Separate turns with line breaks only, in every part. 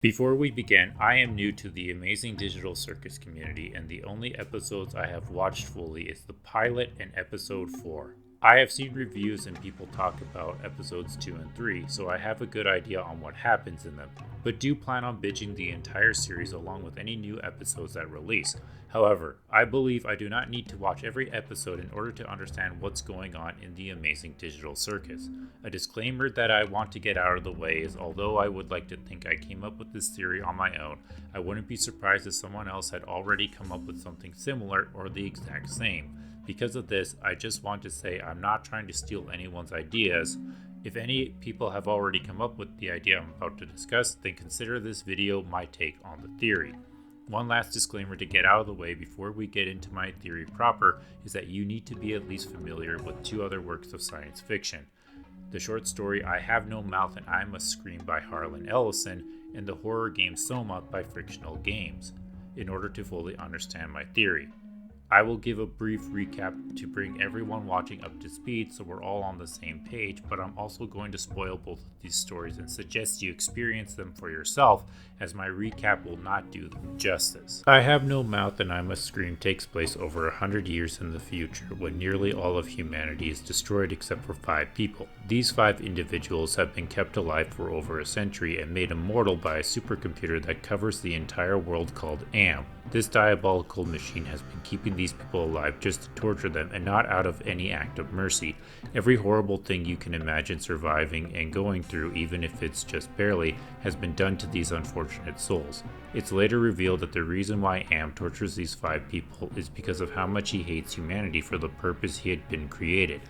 Before we begin, I am new to the Amazing Digital Circus community, and the only episodes I have watched fully is the pilot and episode 4. I have seen reviews and people talk about episodes 2 and 3, so I have a good idea on what happens in them, but do plan on binging the entire series along with any new episodes that release. However, I believe I do not need to watch every episode in order to understand what's going on in the Amazing Digital Circus. A disclaimer that I want to get out of the way is, although I would like to think I came up with this theory on my own, I wouldn't be surprised if someone else had already come up with something similar or the exact same. Because of this, I just want to say I'm not trying to steal anyone's ideas. If any people have already come up with the idea I'm about to discuss, then consider this video my take on the theory. One last disclaimer to get out of the way before we get into my theory proper is that you need to be at least familiar with two other works of science fiction. The short story I Have No Mouth and I Must Scream by Harlan Ellison, and the horror game SOMA by Frictional Games, in order to fully understand my theory. I will give a brief recap to bring everyone watching up to speed so we're all on the same page, but I'm also going to spoil both of these stories and suggest you experience them for yourself, as my recap will not do them justice. I Have No Mouth and I Must Scream takes place over 100 years in the future, when nearly all of humanity is destroyed except for 5 people. These 5 individuals have been kept alive for over a century and made immortal by a supercomputer that covers the entire world called AM. This diabolical machine has been keeping these people alive just to torture them, and not out of any act of mercy. Every horrible thing you can imagine surviving and going through, even if it's just barely, has been done to these unfortunate souls. It's later revealed that the reason why Am tortures these 5 people is because of how much he hates humanity for the purpose he had been created.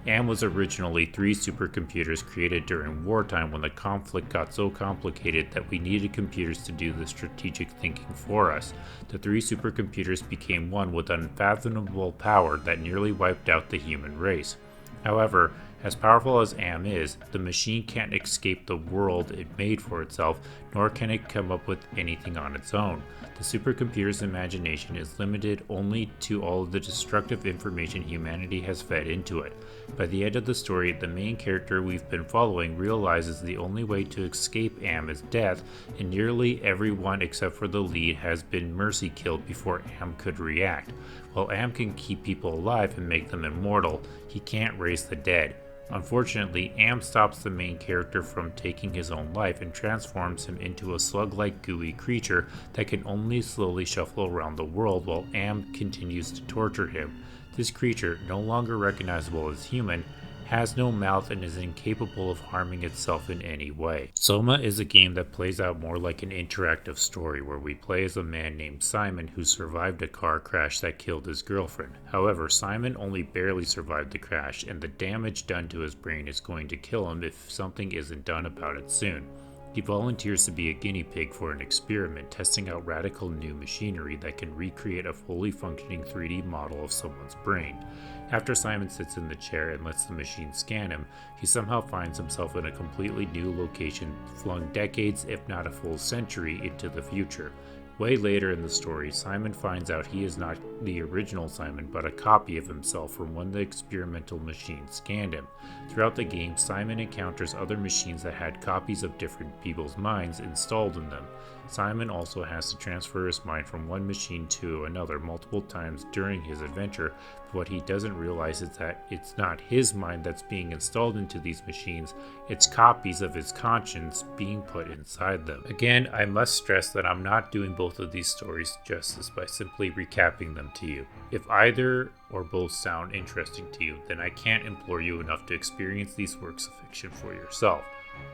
Am was originally 3 supercomputers created during wartime, when the conflict got so complicated that we needed computers to do the strategic thinking for us. The 3 supercomputers became one with unfathomable power that nearly wiped out the human race. However, as powerful as Am is, the machine can't escape the world it made for itself, nor can it come up with anything on its own. The supercomputer's imagination is limited only to all of the destructive information humanity has fed into it. By the end of the story, the main character we've been following realizes the only way to escape Am is death, and nearly everyone except for the lead has been mercy killed before Am could react. While Am can keep people alive and make them immortal, he can't raise the dead. Unfortunately, Am stops the main character from taking his own life and transforms him into a slug-like gooey creature that can only slowly shuffle around the world while Am continues to torture him. This creature, no longer recognizable as human, has no mouth and is incapable of harming itself in any way. SOMA is a game that plays out more like an interactive story where we play as a man named Simon who survived a car crash that killed his girlfriend. However, Simon only barely survived the crash, and the damage done to his brain is going to kill him if something isn't done about it soon. He volunteers to be a guinea pig for an experiment, testing out radical new machinery that can recreate a fully functioning 3D model of someone's brain. After Simon sits in the chair and lets the machine scan him, he somehow finds himself in a completely new location, flung decades, if not a full century, into the future. Way later in the story, Simon finds out he is not the original Simon, but a copy of himself from when the experimental machine scanned him. Throughout the game, Simon encounters other machines that had copies of different people's minds installed in them. Simon also has to transfer his mind from one machine to another multiple times during his adventure, but what he doesn't realize is that it's not his mind that's being installed into these machines, it's copies of his conscience being put inside them. Again, I must stress that I'm not doing both of these stories justice by simply recapping them to you. If either or both sound interesting to you, then I can't implore you enough to experience these works of fiction for yourself.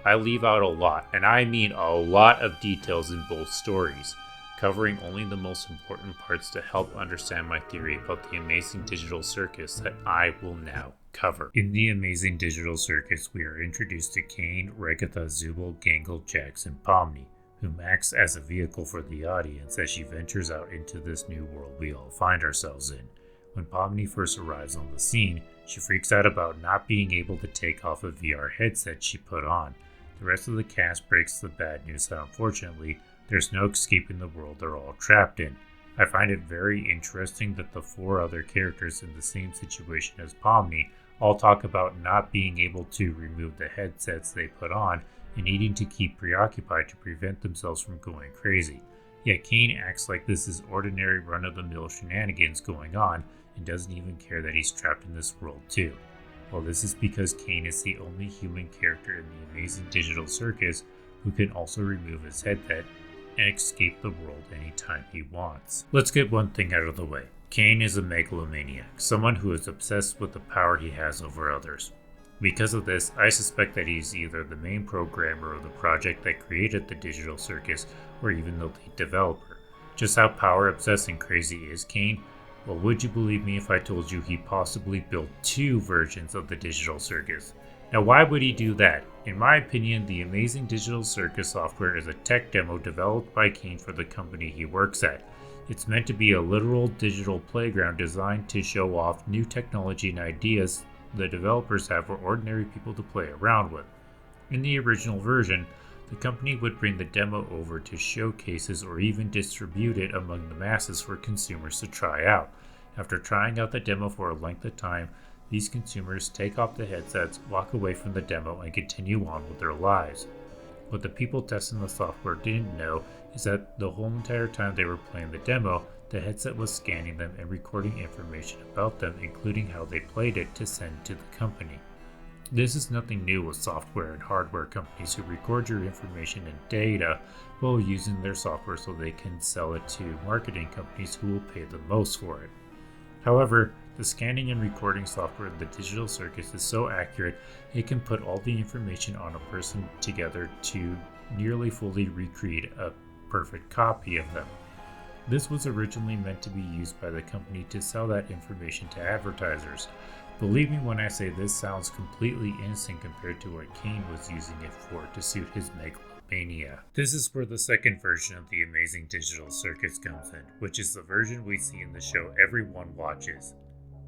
I leave out a lot, and I mean a lot of details in both stories, covering only the most important parts to help understand my theory about the Amazing Digital Circus that I will now cover. In the Amazing Digital Circus, we are introduced to Caine, Regatha, Zubul, Gangle, Jax, and Pomni, whom acts as a vehicle for the audience as she ventures out into this new world we all find ourselves in. When Pomni first arrives on the scene, she freaks out about not being able to take off a VR headset she put on. The rest of the cast breaks the bad news that unfortunately, there's no escaping the world they're all trapped in. I find it very interesting that the 4 other characters in the same situation as Pomni all talk about not being able to remove the headsets they put on, and needing to keep preoccupied to prevent themselves from going crazy. Yet Caine acts like this is ordinary run-of-the-mill shenanigans going on and doesn't even care that he's trapped in this world too. Well, this is because Caine is the only human character in the Amazing Digital Circus who can also remove his headset and escape the world anytime he wants. Let's get one thing out of the way. Caine is a megalomaniac, someone who is obsessed with the power he has over others. Because of this, I suspect that he's either the main programmer of the project that created the digital circus or even the lead developer. Just how power obsessed and crazy is Caine? Well, would you believe me if I told you he possibly built 2 versions of the digital circus? Now, why would he do that? In my opinion, the Amazing Digital Circus software is a tech demo developed by Caine for the company he works at. It's meant to be a literal digital playground designed to show off new technology and ideas the developers have for ordinary people to play around with. In the original version, the company would bring the demo over to showcases or even distribute it among the masses for consumers to try out. After trying out the demo for a length of time, these consumers take off the headsets, walk away from the demo, and continue on with their lives. What the people testing the software didn't know is that the whole entire time they were playing the demo, the headset was scanning them and recording information about them, including how they played it, to send to the company. This is nothing new with software and hardware companies who record your information and data while using their software so they can sell it to marketing companies who will pay the most for it. However, the scanning and recording software in the digital circus is so accurate it can put all the information on a person together to nearly fully recreate a perfect copy of them. This was originally meant to be used by the company to sell that information to advertisers. Believe me when I say this sounds completely innocent compared to what Caine was using it for to suit his megalomania. This is where the second version of the Amazing Digital Circus comes in, which is the version we see in the show everyone watches.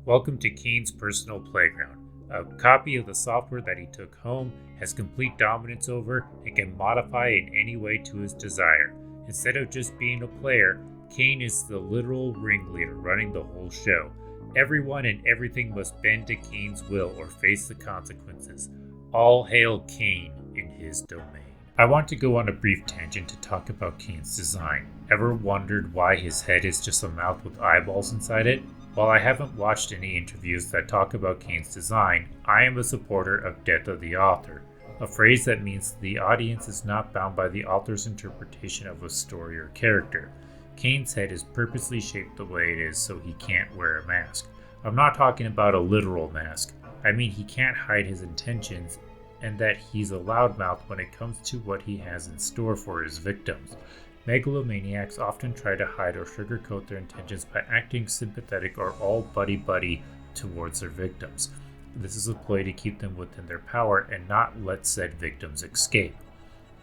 Welcome to Caine's personal playground. A copy of the software that he took home, has complete dominance over, and can modify in any way to his desire. Instead of just being a player, Caine is the literal ringleader running the whole show. Everyone and everything must bend to Caine's will or face the consequences. All hail Caine in his domain. I want to go on a brief tangent to talk about Caine's design. Ever wondered why his head is just a mouth with eyeballs inside it? While I haven't watched any interviews that talk about Caine's design, I am a supporter of death of the author, a phrase that means the audience is not bound by the author's interpretation of a story or character. Caine's head is purposely shaped the way it is so he can't wear a mask. I'm not talking about a literal mask. I mean he can't hide his intentions and that he's a loudmouth when it comes to what he has in store for his victims. Megalomaniacs often try to hide or sugarcoat their intentions by acting sympathetic or all buddy-buddy towards their victims. This is a ploy to keep them within their power and not let said victims escape.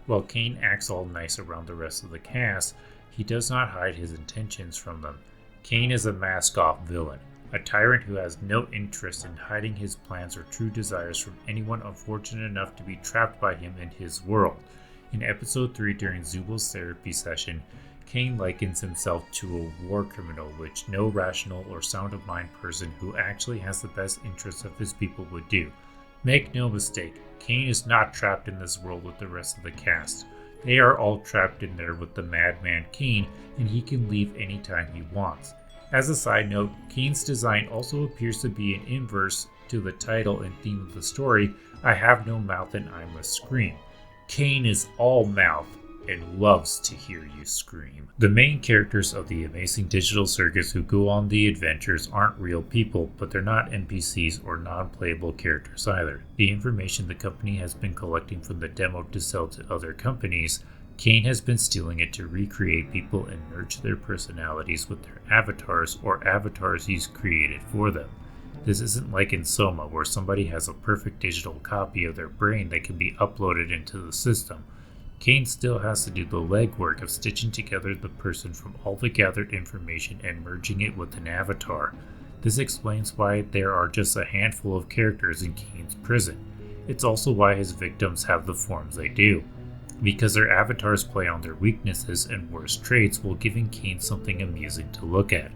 While Caine acts all nice around the rest of the cast, he does not hide his intentions from them. Caine is a mask-off villain, a tyrant who has no interest in hiding his plans or true desires from anyone unfortunate enough to be trapped by him in his world. In episode 3 during Zubal's therapy session, Caine likens himself to a war criminal which no rational or sound of mind person who actually has the best interests of his people would do. Make no mistake, Caine is not trapped in this world with the rest of the cast. They are all trapped in there with the madman Caine, and he can leave anytime he wants. As a side note, Caine's design also appears to be an inverse to the title and theme of the story, I Have No Mouth and I Must Scream. Caine is all mouth and loves to hear you scream. The main characters of the Amazing Digital Circus who go on the adventures aren't real people, but they're not NPCs or non-playable characters either. The information the company has been collecting from the demo to sell to other companies, Caine has been stealing it to recreate people and merge their personalities with their avatars or avatars he's created for them. This isn't like in SOMA, where somebody has a perfect digital copy of their brain that can be uploaded into the system. Caine still has to do the legwork of stitching together the person from all the gathered information and merging it with an avatar. This explains why there are just a handful of characters in Caine's prison. It's also why his victims have the forms they do, because their avatars play on their weaknesses and worst traits while giving Caine something amusing to look at.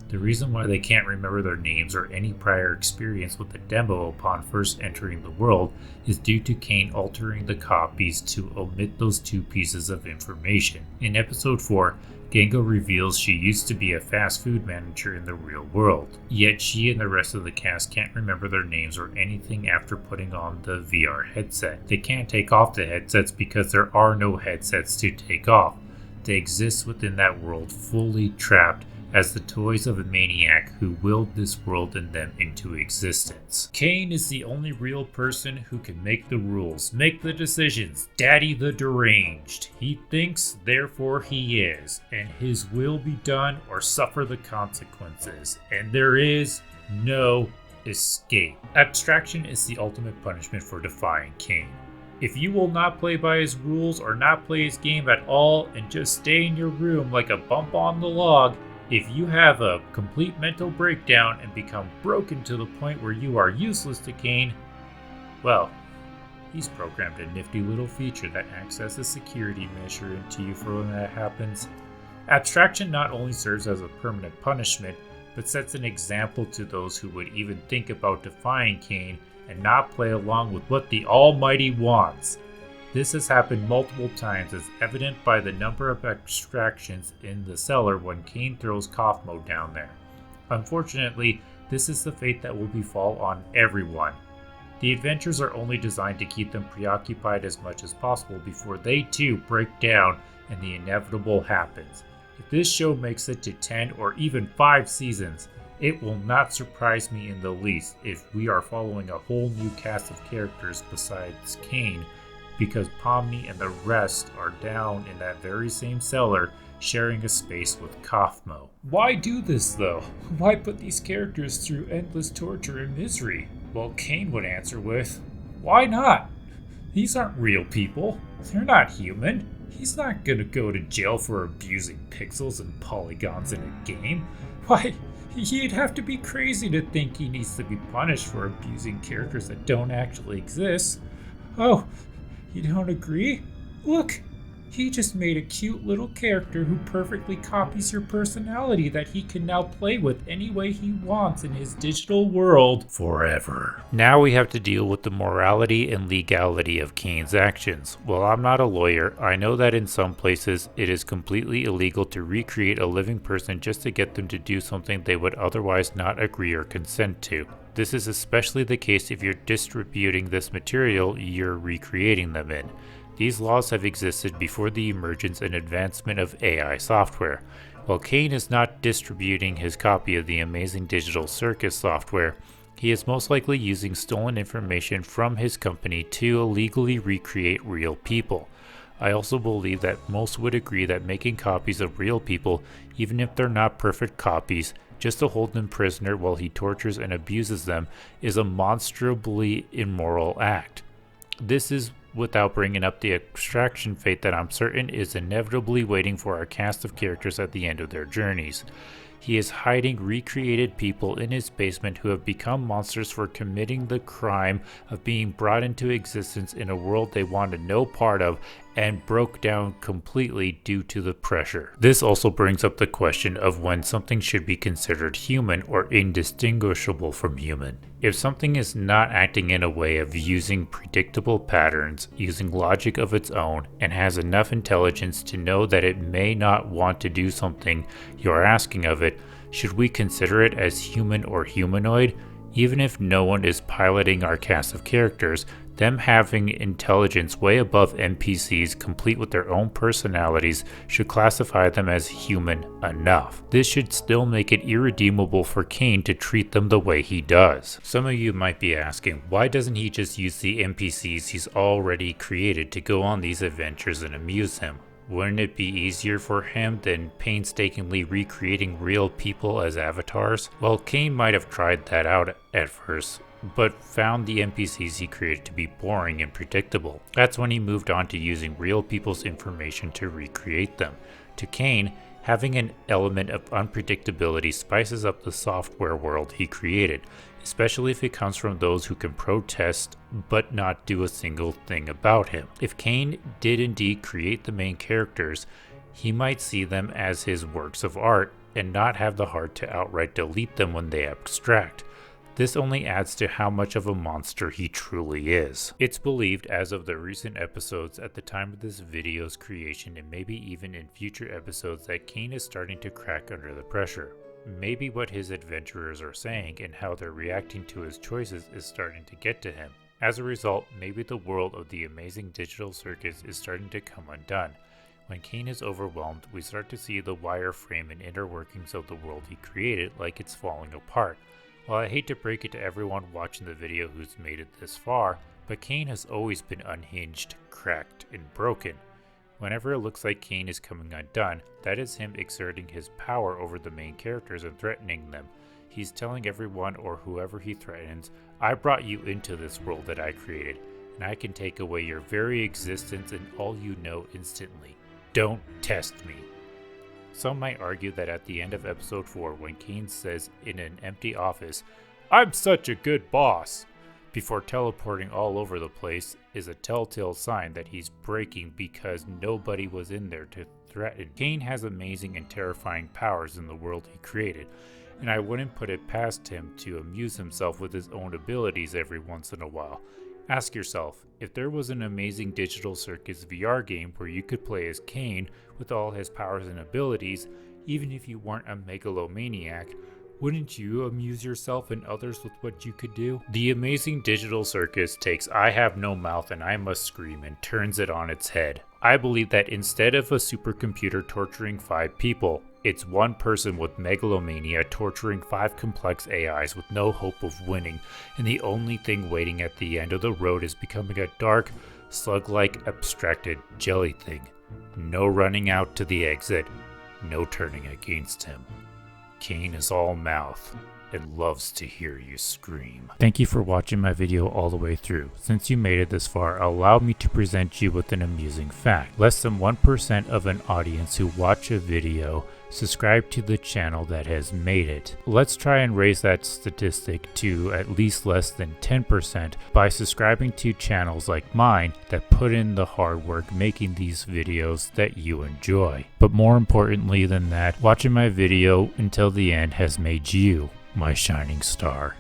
The reason why they can't remember their names or any prior experience with the demo upon first entering the world is due to Caine altering the copies to omit those two pieces of information. In episode 4, Gango reveals she used to be a fast food manager in the real world, yet she and the rest of the cast can't remember their names or anything after putting on the VR headset. They can't take off the headsets because there are no headsets to take off. They exist within that world fully trapped as the toys of a maniac who willed this world and them into existence. Caine is the only real person who can make the rules, make the decisions. Daddy the Deranged. He thinks, therefore he is, and his will be done or suffer the consequences. And there is no escape. Abstraction is the ultimate punishment for defying Caine. If you will not play by his rules or not play his game at all and just stay in your room like a bump on the log, if you have a complete mental breakdown and become broken to the point where you are useless to Caine, well, he's programmed a nifty little feature that acts as a security measure into you for when that happens. Abstraction not only serves as a permanent punishment, but sets an example to those who would even think about defying Caine and not play along with what the Almighty wants. This has happened multiple times, as evident by the number of abstractions in the cellar when Caine throws Kaufmo down there. Unfortunately, this is the fate that will befall on everyone. The adventures are only designed to keep them preoccupied as much as possible before they too break down and the inevitable happens. If this show makes it to 10 or even 5 seasons, it will not surprise me in the least if we are following a whole new cast of characters besides Caine, because Pomni and the rest are down in that very same cellar sharing a space with Kaufmo. Why do this though? Why put these characters through endless torture and misery? Well, Caine would answer with, why not? These aren't real people. They're not human. He's not gonna go to jail for abusing pixels and polygons in a game. Why, he'd have to be crazy to think he needs to be punished for abusing characters that don't actually exist. Oh, you don't agree? Look, he just made a cute little character who perfectly copies your personality that he can now play with any way he wants in his digital world forever. Now we have to deal with the morality and legality of Caine's actions. While I'm not a lawyer, I know that in some places it is completely illegal to recreate a living person just to get them to do something they would otherwise not agree or consent to. This is especially the case if you're distributing this material you're recreating them in. These laws have existed before the emergence and advancement of AI software. While Caine is not distributing his copy of the Amazing Digital Circus software, he is most likely using stolen information from his company to illegally recreate real people. I also believe that most would agree that making copies of real people, even if they're not perfect copies, just to hold them prisoner while he tortures and abuses them, is a monstrously immoral act. This is without bringing up the abstraction fate that I'm certain is inevitably waiting for our cast of characters at the end of their journeys. He is hiding recreated people in his basement who have become monsters for committing the crime of being brought into existence in a world they wanted no part of and broke down completely due to the pressure. This also brings up the question of when something should be considered human or indistinguishable from human. If something is not acting in a way of using predictable patterns, using logic of its own, and has enough intelligence to know that it may not want to do something you're asking of it, should we consider it as human or humanoid? Even if no one is piloting our cast of characters, them having intelligence way above NPCs complete with their own personalities should classify them as human enough. This should still make it irredeemable for Caine to treat them the way he does. Some of you might be asking, why doesn't he just use the NPCs he's already created to go on these adventures and amuse him? Wouldn't it be easier for him than painstakingly recreating real people as avatars? Well, Caine might have tried that out at first, but found the NPCs he created to be boring and predictable. That's when he moved on to using real people's information to recreate them. To Caine, having an element of unpredictability spices up the software world he created, especially if it comes from those who can protest but not do a single thing about him. If Caine did indeed create the main characters, he might see them as his works of art and not have the heart to outright delete them when they abstract. This only adds to how much of a monster he truly is. It's believed as of the recent episodes at the time of this video's creation, and maybe even in future episodes, that Caine is starting to crack under the pressure. Maybe what his adventurers are saying and how they're reacting to his choices is starting to get to him. As a result, maybe the world of the Amazing Digital Circus is starting to come undone. When Caine is overwhelmed, we start to see the wireframe and inner workings of the world he created like it's falling apart. While I hate to break it to everyone watching the video who's made it this far, but Caine has always been unhinged, cracked, and broken. Whenever it looks like Caine is coming undone, that is him exerting his power over the main characters and threatening them. He's telling everyone or whoever he threatens, I brought you into this world that I created, and I can take away your very existence and all you know instantly. Don't test me. Some might argue that at the end of episode 4, when Caine says in an empty office, I'm such a good boss, before teleporting all over the place, is a telltale sign that he's breaking because nobody was in there to threaten. Caine has amazing and terrifying powers in the world he created, and I wouldn't put it past him to amuse himself with his own abilities every once in a while. Ask yourself, if there was an Amazing Digital Circus VR game where you could play as Caine with all his powers and abilities, even if you weren't a megalomaniac, wouldn't you amuse yourself and others with what you could do? The Amazing Digital Circus takes I have no mouth and I must scream and turns it on its head. I believe that instead of a supercomputer torturing 5 people, it's one person with megalomania torturing 5 complex AIs with no hope of winning, and the only thing waiting at the end of the road is becoming a dark, slug-like abstracted jelly thing. No running out to the exit, no turning against him. Caine is all mouth and loves to hear you scream. Thank you for watching my video all the way through. Since you made it this far, allow me to present you with an amusing fact. Less than 1% of an audience who watch a video subscribe to the channel that has made it. Let's try and raise that statistic to at least less than 10% by subscribing to channels like mine that put in the hard work making these videos that you enjoy. But more importantly than that, watching my video until the end has made you my shining star.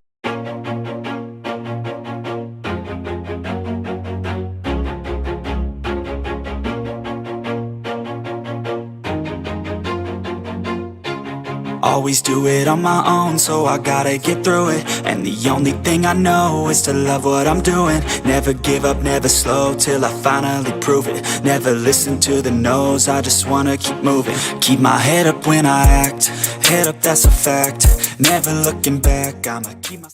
Always do it on my own, so I gotta get through it. And the only thing I know is to love what I'm doing. Never give up, never slow, till I finally prove it. Never listen to the no's, I just wanna keep moving. Keep my head up when I act, head up, that's a fact. Never looking back, I'ma keep my